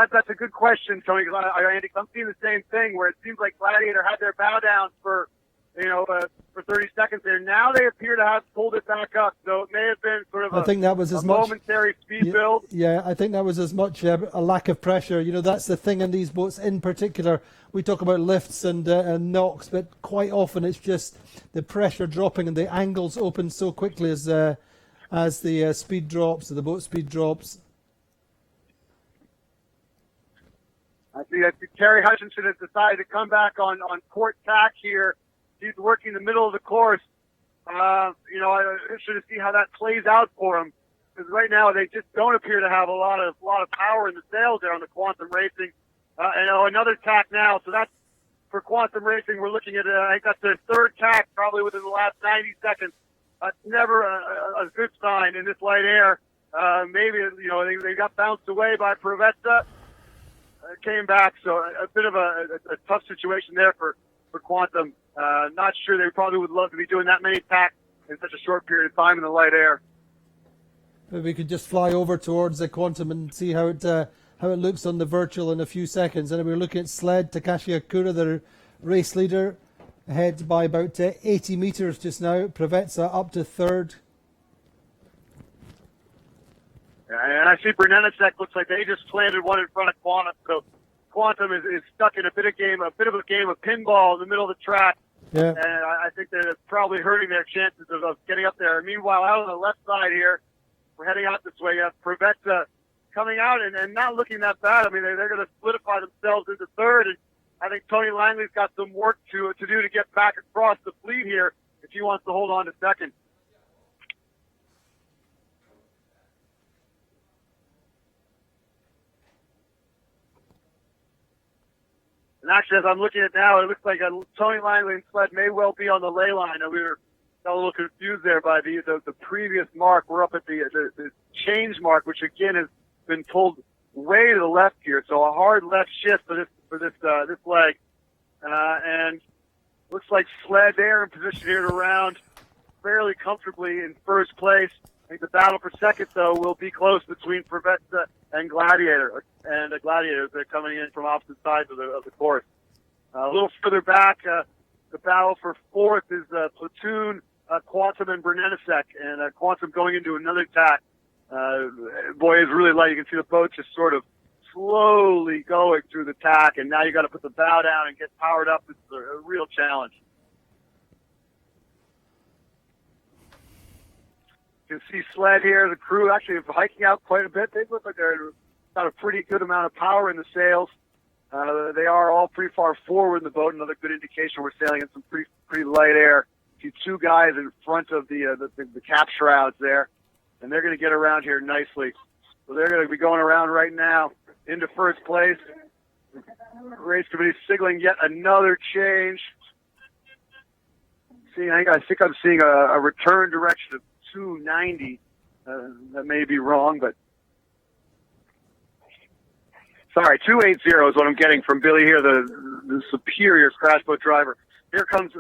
that's a good question, Tony. Because Andy, I'm seeing the same thing where it seems like Gladiator had their bow down for 30 seconds there. Now they appear to have pulled it back up. So it may have been sort of I think that was as much momentary speed build. Yeah, I think that was as much a lack of pressure. That's the thing in these boats in particular. We talk about lifts and knocks, but quite often it's just the pressure dropping and the angles open so quickly as the speed drops, or the boat speed drops. I see that Terry Hutchinson has decided to come back on port tack here. He's working the middle of the course. I'm interested to see how that plays out for him, because right now they just don't appear to have a lot of power in the sails there on the Quantum Racing. Another tack now. So that's for Quantum Racing. We're looking at I think that's their third tack probably within the last 90 seconds. That's never a good sign in this light air. Maybe they got bounced away by Provezza. Came back, so a bit of a tough situation there for Quantum. Not sure they probably would love to be doing that many tacks in such a short period of time in the light air. Maybe we could just fly over towards the Quantum and see how it looks on the virtual in a few seconds. And we're looking at Sled, Takashi Akura, the race leader, ahead by about 80 metres just now. Provezza up to third. And I see Brunellicek looks like they just planted one in front of Quantum. So Quantum is stuck in a bit of a game of pinball in the middle of the track. Yeah. And I think that it's probably hurting their chances of getting up there. Meanwhile, out on the left side here, we're heading out this way. You have Provezza coming out and not looking that bad. I mean, they're going to solidify themselves into third. And I think Tony Langley's got some work to do to get back across the fleet here if he wants to hold on to second. And actually, as I'm looking at now, it looks like Tony Langley and Sled may well be on the ley line. We got a little confused there by the previous mark. We're up at the change mark, which again has been pulled way to the left here. So a hard left shift for this leg. And looks like Sled there in position here to round fairly comfortably in first place. I think the battle for second, though, will be close between Provezza and Gladiator. And the Gladiators, they're coming in from opposite sides of the course. A little further back, the battle for fourth is Platoon, Quantum, and Brunellicek. And Quantum going into another tack. Boy, it's really light. You can see the boat just sort of slowly going through the tack. And now you got to put the bow down and get powered up. It's a real challenge. You can see Sled here. The crew actually hiking out quite a bit. They look like they're got a pretty good amount of power in the sails. They are all pretty far forward in the boat. Another good indication we're sailing in some pretty light air. See two guys in front of the cap shrouds there, and they're going to get around here nicely. So they're going to be going around right now into first place. Race committee signaling yet another change. I think I'm seeing a return direction of 290. That may be wrong, but sorry, 280 is what I'm getting from Billy here, the superior crash boat driver. Here comes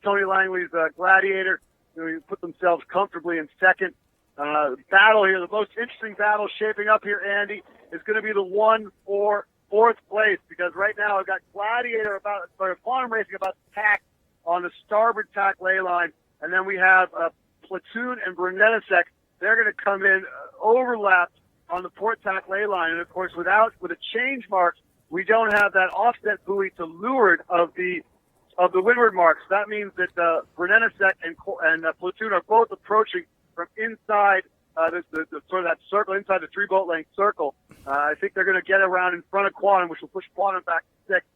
Tony Langley's Gladiator. Who put themselves comfortably in second. Battle here, the most interesting battle shaping up here, Andy, is going to be the one for fourth place, because right now I've got Gladiator Quantum Racing about to tack on the starboard tack ley line, and then we have Platoon and Brunellicek. They're going to come in overlapped on the port tack ley line, and of course with a change mark, we don't have that offset buoy to leeward of the windward marks. That means that Brunellicek and Platoon are both approaching from inside the sort of that circle, inside the 3 boat length circle. I think they're going to get around in front of Quantum, which will push Quantum back to 6.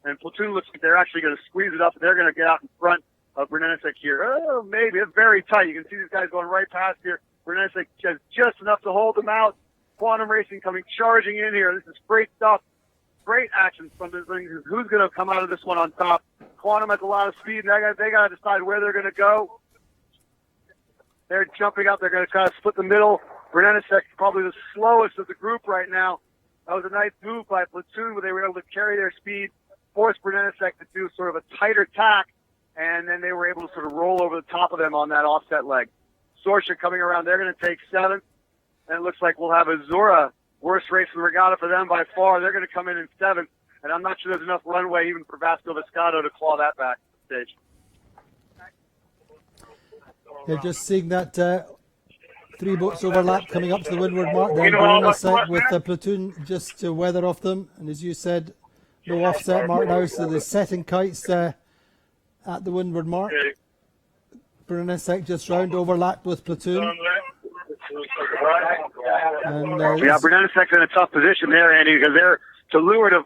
And Platoon looks like they're actually going to squeeze it up, and they're going to get out in front of Brunellicek here. Oh, maybe. It's very tight. You can see these guys going right past here. Brunellicek has just enough to hold them out. Quantum Racing coming charging in here. This is great stuff. Great action from this thing. Who's going to come out of this one on top? Quantum has a lot of speed, and they got to decide where they're going to go. They're jumping up. They're going to kind of split the middle. Brunellicek probably the slowest of the group right now. That was a nice move by Platoon, where they were able to carry their speed, force Brunellicek to do sort of a tighter tack, and then they were able to sort of roll over the top of them on that offset leg. Sorsha coming around. They're going to take 7th, and it looks like we'll have Azura Worst race in the regatta for them by far. They're going to come in 7th, and I'm not sure there's enough runway even for Vasco Vescato to claw that back at the stage. You're just seeing that 3 boats overlap coming up to the windward mark. Then Bernasek with the platoon just to weather off them. And as you said, no offset mark now, so the setting kites at the windward mark. Bernasek just round overlapped with platoon. And, Bernanesek's in a tough position there, Andy, because they're to leeward of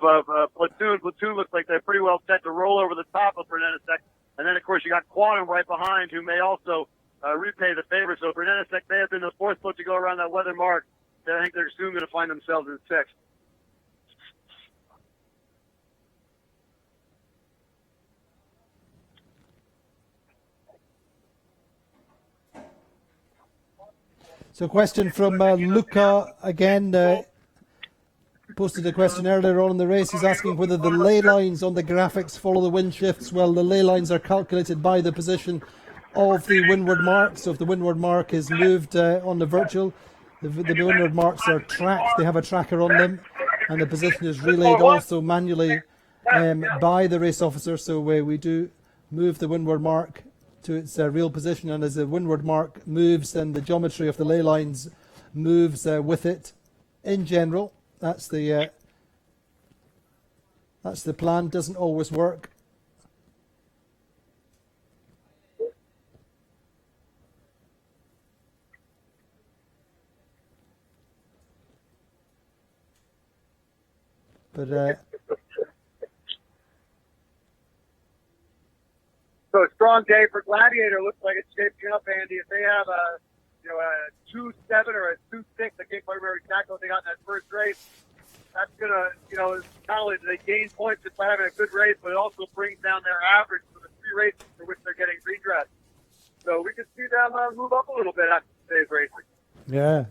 platoon. Platoon looks like they're pretty well set to roll over the top of Bernanesek. And then, of course, you got Quantum right behind, who may also repay the favor. So Bernanesek may have been the 4th boat to go around that weather mark. I think they're soon going to find themselves in 6th. So question from Luca again. Posted a question earlier on in the race. He's asking whether the ley lines on the graphics follow the wind shifts. Well, the ley lines are calculated by the position of the windward mark. So if the windward mark is moved on the virtual, the windward marks are tracked. They have a tracker on them, and the position is relayed also manually by the race officer. So we do move the windward mark to its real position, and as the windward mark moves, then the geometry of the ley lines moves with it. In general, that's the plan. Doesn't always work. But so a strong day for Gladiator. Looks like it's shaping up, Andy. If they have a 2-7 or a 2-6, I can't quite remember exactly what they got in that first race. That's gonna, not only do they gain points just by having a good race, but it also brings down their average for the 3 races for which they're getting redressed. So we could see them move up a little bit after today's racing. Yeah.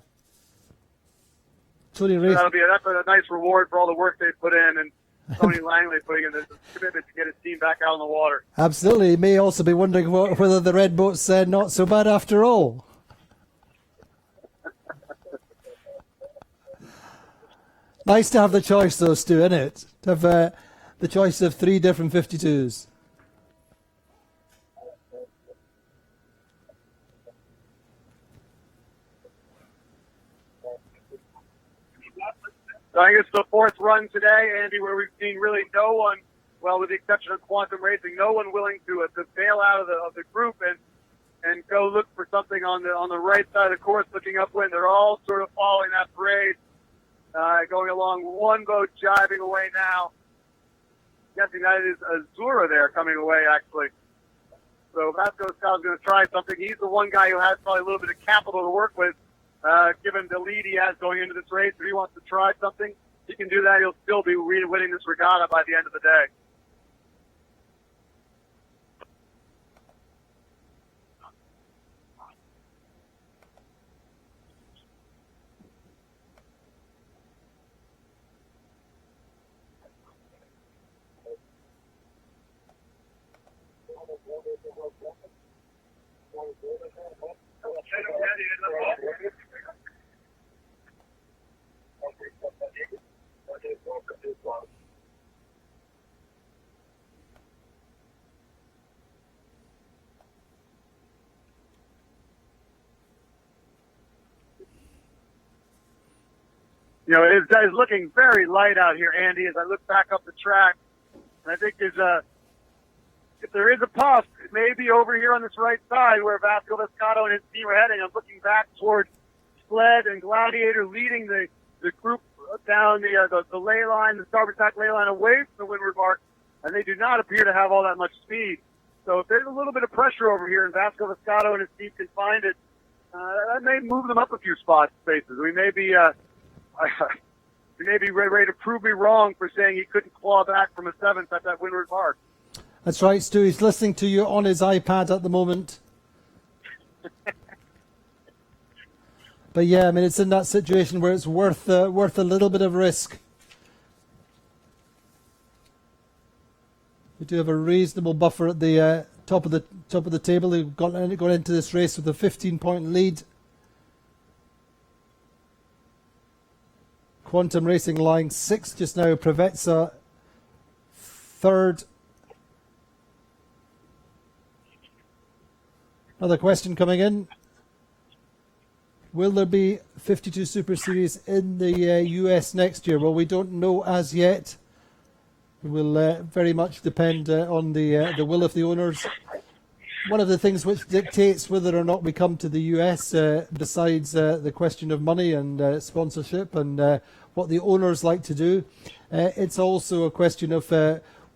Tony Race. So that's a nice reward for all the work they put in, and Tony Langley putting in this commitment to get his team back out on the water. Absolutely. He may also be wondering whether the red boat's not so bad after all. Nice to have the choice, though, Stu, isn't it? To have the choice of 3 different 52s. So I think it's the 4th run today, Andy, where we've seen really no one, well, with the exception of Quantum Racing, no one willing to bail out of the group and go look for something on the right side of the course, looking upwind. They're all sort of following that parade, going along. One boat jiving away now. Guessing that is Azura there coming away, actually. So Vasco Vescato going to try something. He's the one guy who has probably a little bit of capital to work with, given the lead he has going into this race. If he wants to try something, he can do that. He'll still be winning this regatta by the end of the day. It's looking very light out here, Andy, as I look back up the track. And I think if there is a puff, it may be over here on this right side where Vasco Vescato and his team are heading. I'm looking back towards Sled and Gladiator leading the group down the ley line, the starboard tack ley line away from the windward mark, and they do not appear to have all that much speed. So if there's a little bit of pressure over here and Vasco Vescato and his team can find it, that may move them up a few spaces. We may be ready to prove me wrong for saying he couldn't claw back from a 7th at that windward mark. That's right, Stu. He's listening to you on his iPad at the moment. But yeah, I mean, it's in that situation where it's worth a little bit of risk. We do have a reasonable buffer at the top of the table. They've gone into this race with a 15-point lead. Quantum Racing lying 6th just now. Preveza 3rd. Another question coming in. Will there be 52 Super Series in the US next year? Well, we don't know as yet. It will very much depend on the will of the owners. One of the things which dictates whether or not we come to the US, besides the question of money and sponsorship and what the owners like to do, it's also a question of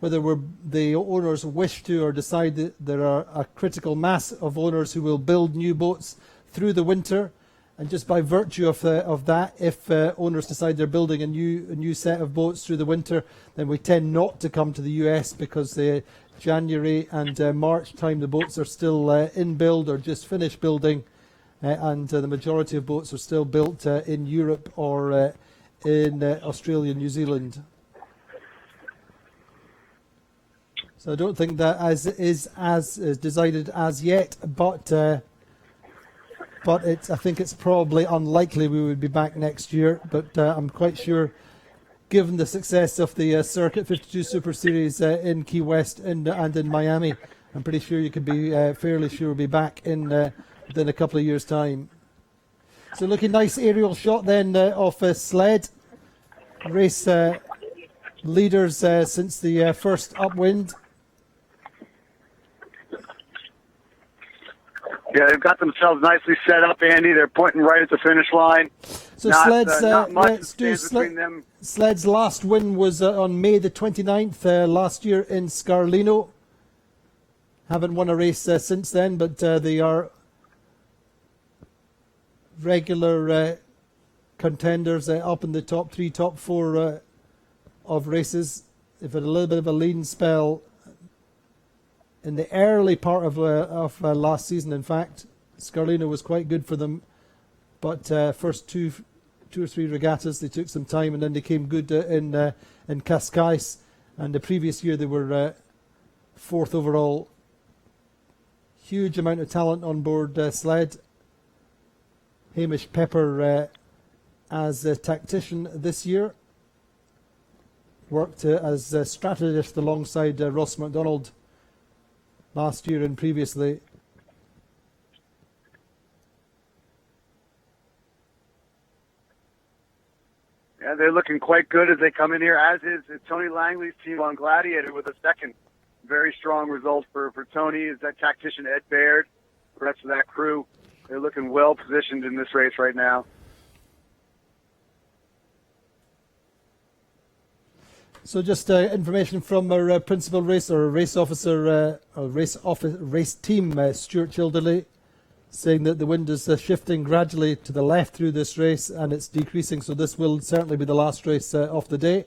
whether the owners wish to or decide that there are a critical mass of owners who will build new boats through the winter. And just by virtue of that, if owners decide they're building a new set of boats through the winter, then we tend not to come to the US because the January and March time the boats are still in build or just finished building, and the majority of boats are still built in Europe or in Australia and New Zealand. So I don't think that is decided as yet, but I think it's probably unlikely we would be back next year. But I'm quite sure, given the success of the Circuit 52 Super Series in Key West and in Miami, I'm pretty sure you could be fairly sure we'll be back in within a couple of years' time. So looking nice aerial shot then of Sled. Race leaders since the first upwind. Yeah, they've got themselves nicely set up, Andy. They're pointing right at the finish line. So not much between them. Sled's last win was on May the 29th last year in Scarlino. Haven't won a race since then, but they are regular contenders up in the top 3, top 4 of races. They've had a little bit of a lean spell in the early part of last season. In fact, Scarlino was quite good for them, but first two or three regattas they took some time, and then they came good in Cascais. And the previous year they were 4th overall. Huge amount of talent on board Sled. Hamish Pepper as a tactician this year. Worked as a strategist alongside Ross MacDonald last year and previously. Yeah, they're looking quite good as they come in here, as is Tony Langley's team on Gladiator with a second very strong result for Tony. Is that tactician Ed Baird, the rest of that crew. They're looking well positioned in this race right now. So just information from our principal race officer, race team, Stuart Childerley, saying that the wind is shifting gradually to the left through this race and it's decreasing. So this will certainly be the last race of the day.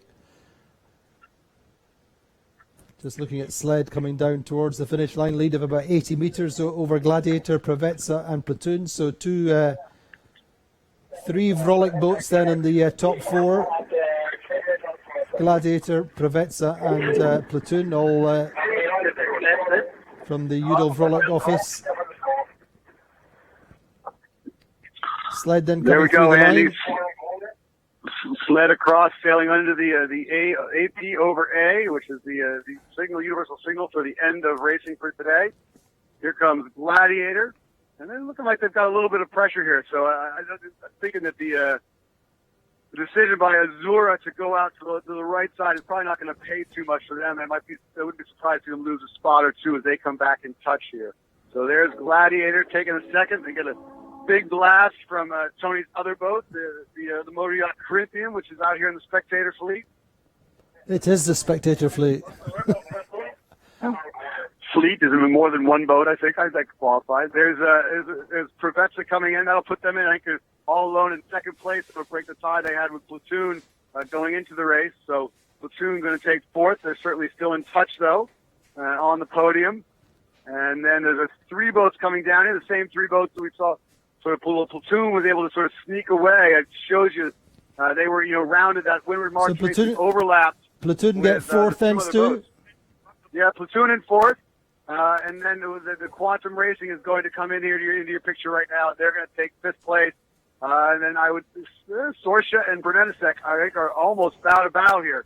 Just looking at Sled coming down towards the finish line, lead of about 80 metres over Gladiator, Preveza and Platoon. So 3 Vrolic boats then in the top 4. Gladiator, Preveza and Platoon, all from the Udo Vrolic office. Sled then coming through the line. Sled across, sailing under the AP over A, which is the signal, universal signal for the end of racing for today. Here comes Gladiator, and they're looking like they've got a little bit of pressure here. So I'm thinking that the decision by Azura to go out to the right side is probably not going to pay too much for them. I wouldn't be surprised to see them lose a spot or two as they come back in touch here. So there's Gladiator taking a second. They get a big blast from Tony's other boat, the motor yacht Corinthian, which is out here in the spectator fleet. It is the spectator fleet. Fleet is in more than one boat, I think. I qualified. There's Preveza coming in. That'll put them in, I think, all alone in second place. It'll break the tie they had with Platoon going into the race. So Platoon going to take 4th. They're certainly still in touch, though, on the podium. And then there's 3 boats coming down here, the same 3 boats that we saw. Sort of Platoon was able to sort of sneak away. It shows you they were, rounded that windward march. So Platoon overlapped. Platoon get 4th then, Stu? Yeah, Platoon in 4th. And then the Quantum Racing is going to come in here into your picture right now. They're going to take 5th place. And then Sorsha and Bernenasek, I think, are almost bow to bow here.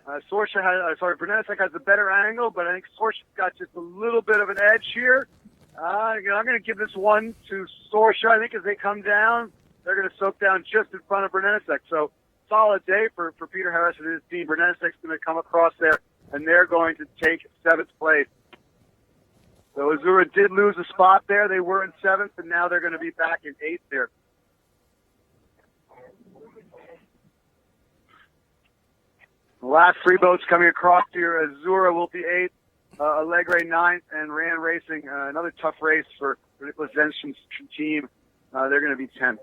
Bernenasek has a better angle, but I think Sorsha's got just a little bit of an edge here. I'm going to give this one to Sorsha. I think as they come down, they're going to soak down just in front of Bernenasek. So solid day for Peter Harris and his team. Bernenasek going to come across there, and they're going to take 7th place. So Azura did lose a spot there. They were in 7th, and now they're going to be back in 8th there. The last 3 boats coming across here, Azura will be 8th, Allegre 9th, and Rand Racing, another tough race for Nicholas Zenstrom's team. They're going to be 10th.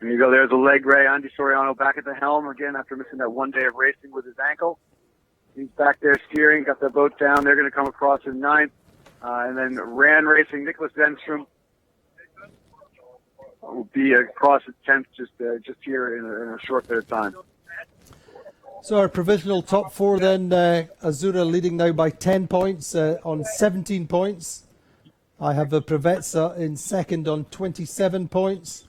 There you go. There's Allegre. Andy Soriano back at the helm again after missing that 1 day of racing with his ankle. He's back there steering, got the boat down. They're going to come across in 9th. And then Rand Racing, Nicholas Zenstrom will be across at 10th just here in a short bit of time. So our provisional top 4 then, Azura leading now by 10 points on 17 points. I have Preveza in second on 27 points.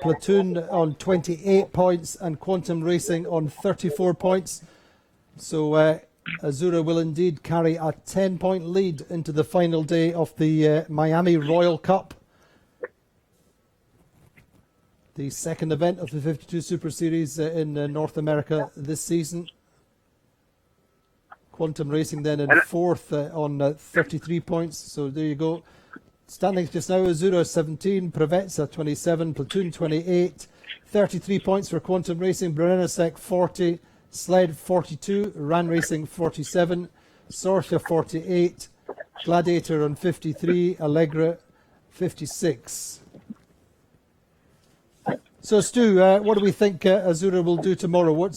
Platoon on 28 points and Quantum Racing on 34 points. So Azura will indeed carry a 10-point lead into the final day of the Miami Royal Cup, the second event of the 52 Super Series in North America this season. Quantum Racing then in 4th on 33 points. So there you go. Standings just now, Azura 17, Preveza 27, Platoon 28, 33 points for Quantum Racing, Brennesek 40, Sled 42, Ran Racing 47, Sorsha 48, Gladiator on 53, Allegra 56. So Stu, what do we think Azura will do tomorrow? What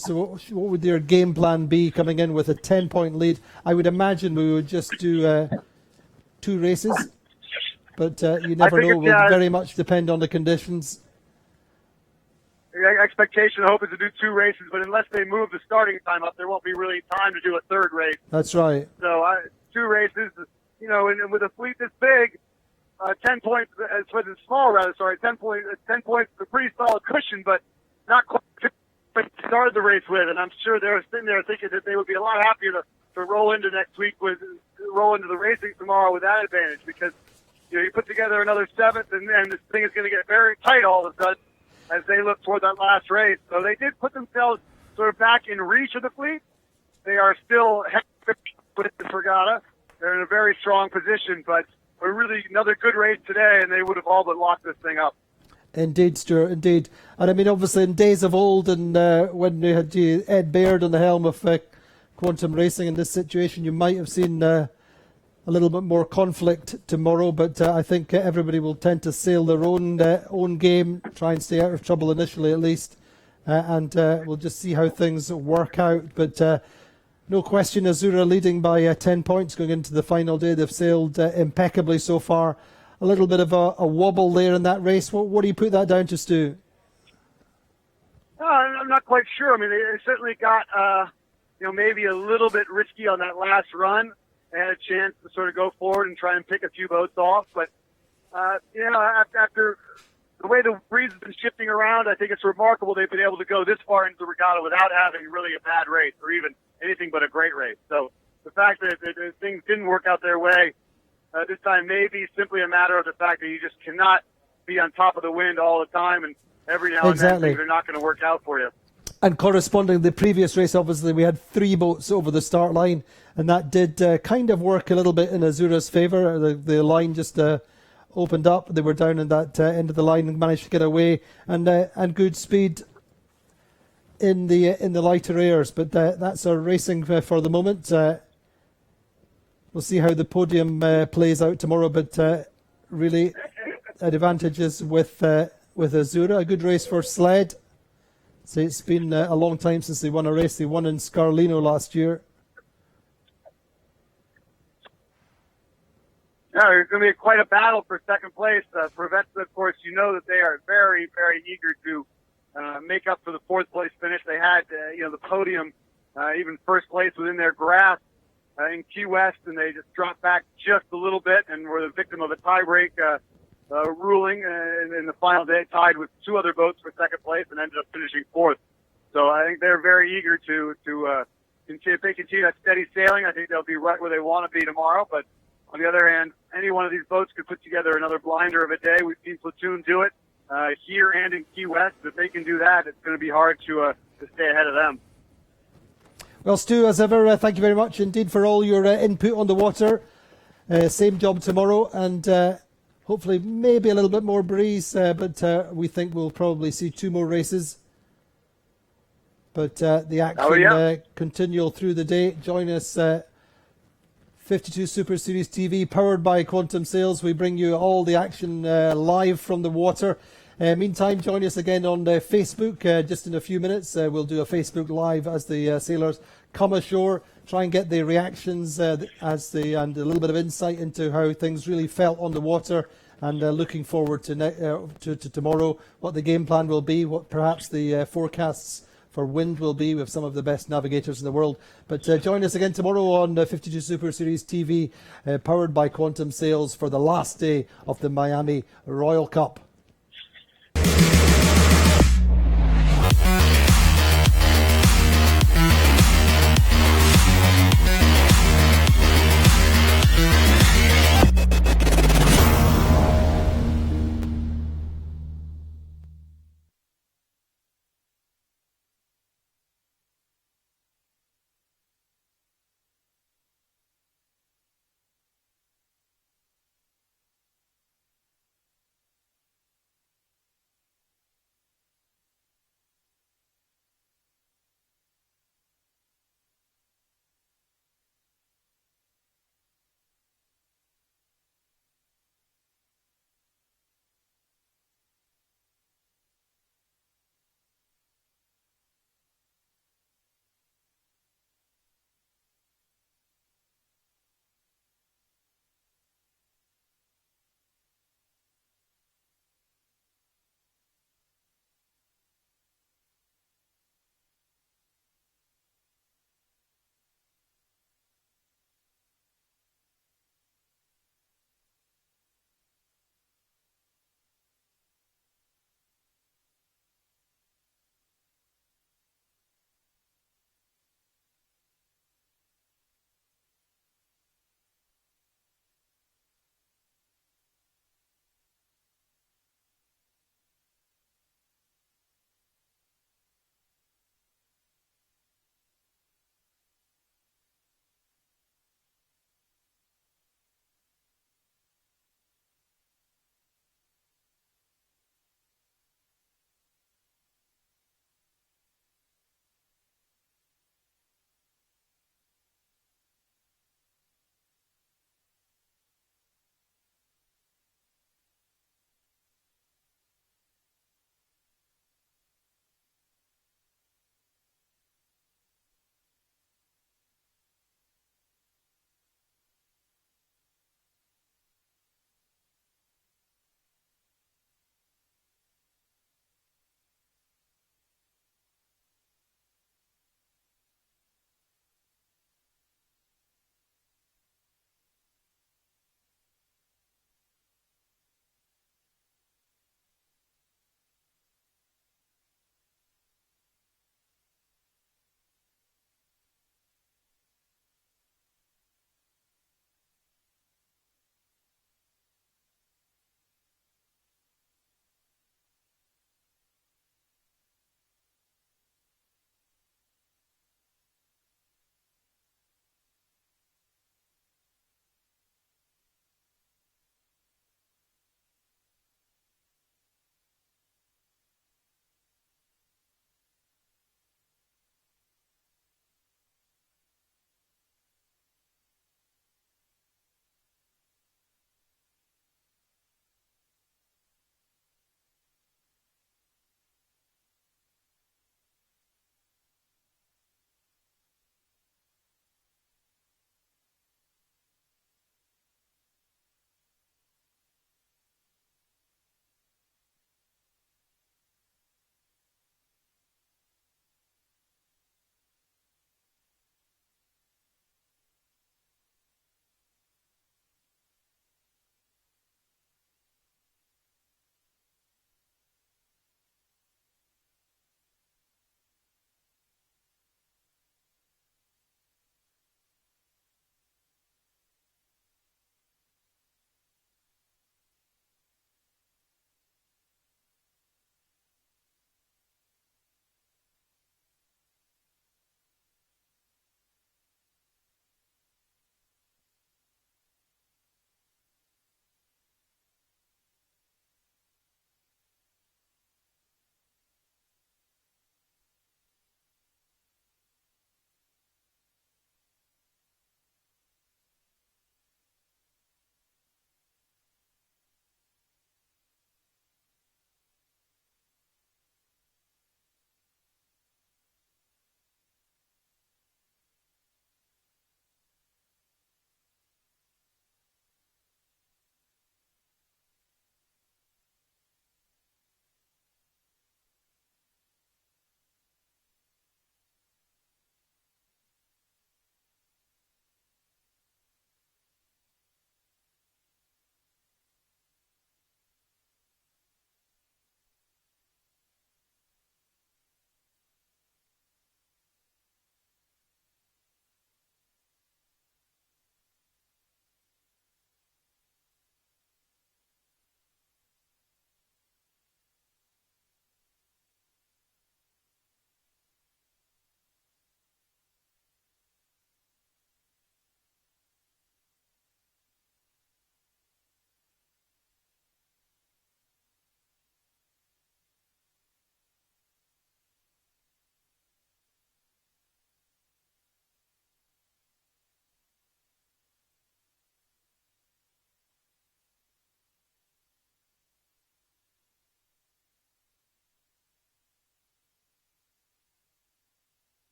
would their game plan be coming in with a 10-point lead? I would imagine we would just do 2 races. But you never know. It will very much depend on the conditions. The expectation, I hope, is to do 2 races, but unless they move the starting time up, there won't be really time to do a 3rd race. That's right. So 2 races, and with a fleet this big, 10 points, for the small rather, 10 points is a pretty solid cushion, but not quite what they started the race with. And I'm sure they're sitting there thinking that they would be a lot happier to roll into next week roll into the racing tomorrow with that advantage, because you put together another 7th, and this thing is going to get very tight all of a sudden as they look toward that last race. So they did put themselves sort of back in reach of the fleet. They are still with the Fragata. They're in a very strong position, but we're really another good race today, and they would have all but locked this thing up. Indeed, Stuart, indeed. And I mean, obviously, in days of old, and when they had Ed Baird on the helm of Quantum Racing in this situation, you might have seen a little bit more conflict tomorrow, but I think everybody will tend to sail their own game, try and stay out of trouble initially at least, and we'll just see how things work out. But no question, Azura leading by 10 points going into the final day. They've sailed impeccably so far. A little bit of a wobble there in that race. What do you put that down to, Stu? I'm not quite sure. I mean, they certainly got maybe a little bit risky on that last run. They had a chance to sort of go forward and try and pick a few boats off. But, after the way the breeze has been shifting around, I think it's remarkable they've been able to go this far into the regatta without having really a bad race or even anything but a great race. So the fact that things didn't work out their way this time may be simply a matter of the fact that you just cannot be on top of the wind all the time, and every now and then things are not going to work out for you. And corresponding to the previous race, obviously, we had 3 boats over the start line, and that did kind of work a little bit in Azura's favour. The line just opened up. They were down in that end of the line and managed to get away, and good speed in the lighter airs. But that's our racing for the moment. We'll see how the podium plays out tomorrow, but really advantages with Azura. A good race for Sled. So it's been a long time since they won a race. They won in Scarlino last year. Yeah, it's going to be quite a battle for second place. Preveza, of course, that they are very, very eager to make up for the fourth place finish. They had, the podium, even first place within their grasp in Key West, and they just dropped back just a little bit and were the victim of a tiebreak ruling in the final day, tied with two other boats for second place and ended up finishing fourth. So I think they're very eager to if they continue that steady sailing, I think they'll be right where they want to be tomorrow. But on the other hand, any one of these boats could put together another blinder of a day. We've seen Platoon do it here and in Key West. If they can do that, it's going to be hard to stay ahead of them. Well, Stu, as ever, thank you very much indeed for all your input on the water. Same job tomorrow, and hopefully maybe a little bit more breeze, but we think we'll probably see two more races. But the action continual through the day. Join us, 52 Super Series TV, powered by Quantum Sails. We bring you all the action live from the water. Meantime, join us again on Facebook just in a few minutes. We'll do a Facebook Live as the sailors come ashore, try and get the reactions and a little bit of insight into how things really felt on the water, and looking forward to tomorrow, what the game plan will be, what perhaps the forecasts for wind will be with some of the best navigators in the world. But join us again tomorrow on 52 Super Series TV, powered by Quantum Sails, for the last day of the Miami Royal Cup.